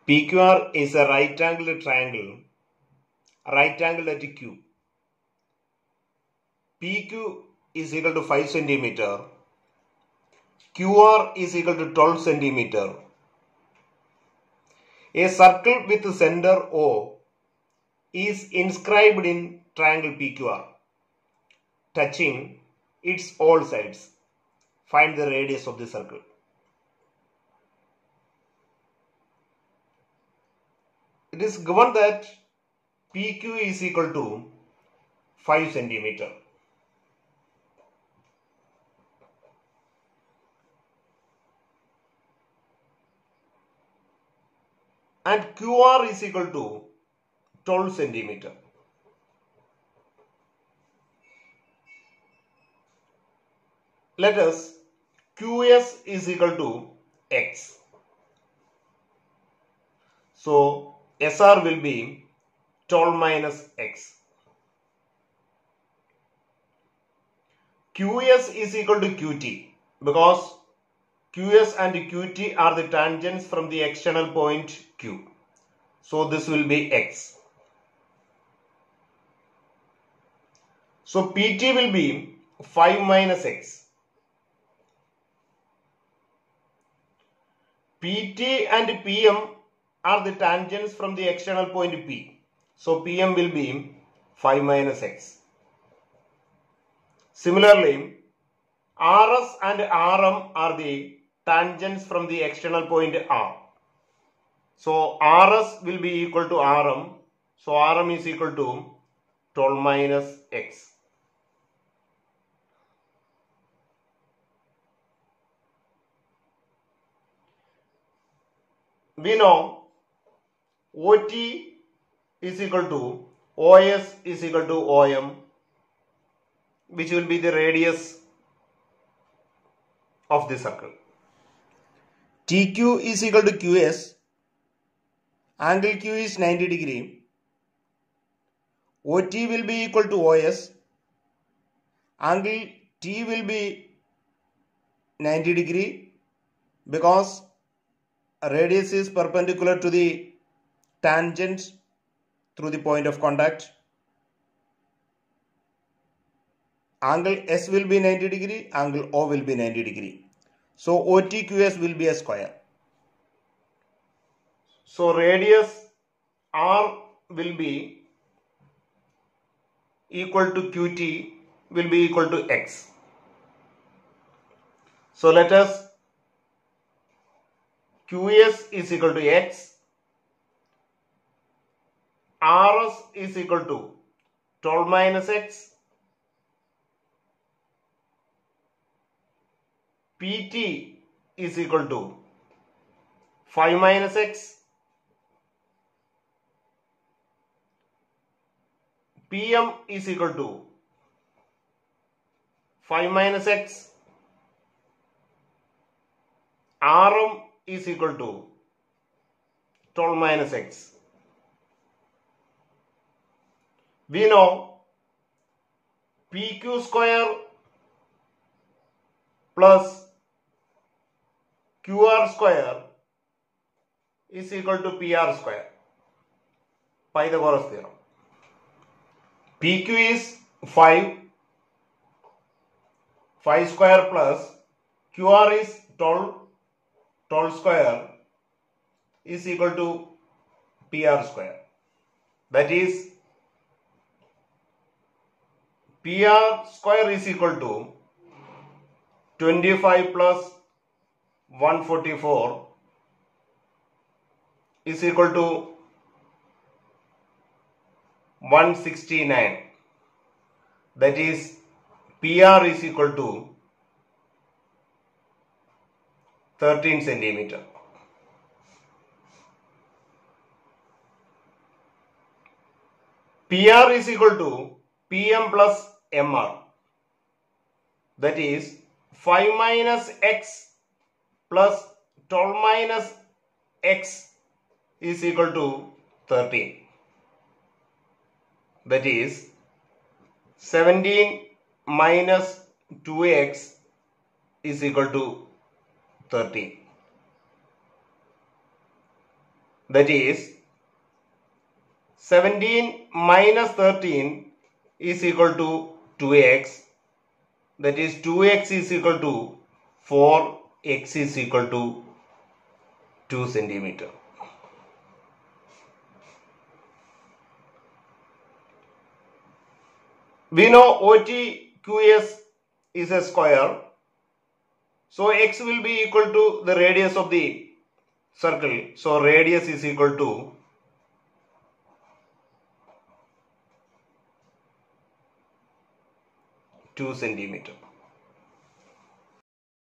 PQR is a right-angled triangle, right-angled at Q. PQ is equal to 5 centimeter. QR is equal to 12 centimeter. A circle with center O is inscribed in triangle PQR, touching its all sides. Find the radius of the circle. It is given that PQ is equal to 5 centimeter. And QR is equal to 12 centimeter. Let us QS is equal to X. So SR will be 12 minus X. QS is equal to QT because QS and QT are the tangents from the external point Q. So this will be X. So PT will be 5 minus X. PT and PM are the tangents from the external point P. So PM will be 5 minus X. Similarly, RS and RM are the tangents from the external point R. So RS will be equal to RM. So RM is equal to 12 minus X. We know OT is equal to OS is equal to OM, which will be the radius of the circle. TQ is equal to QS. Angle Q is 90 degree. OT will be equal to OS. Angle T will be 90 degree because radius is perpendicular to the tangent through the point of contact. Angle S will be 90 degree, angle O will be 90 degree. So OTQS will be a square. So radius R will be equal to QT will be equal to X. So let us QS is equal to X, RS is equal to 12 minus X, PT is equal to 5 minus X, PM is equal to 5 minus X, RM is equal to 12 minus X. We know PQ square plus QR square is equal to PR square. Pythagoras theorem. PQ is 5 square plus QR is 12 square is equal to PR square. That is PR square is equal to 25 plus 144 is equal to 169. That is PR is equal to 13 centimeter. PR is equal to PM plus MR. That is 5 minus X plus 12 minus X is equal to 13. That is 17 minus 2x is equal to 13. that is 17 minus 13 is equal to 2x, that is 2x is equal to 4, x is equal to 2 centimeter. We know OTQS is a square, so x will be equal to the radius of the circle, so radius is equal to 2 centimeter.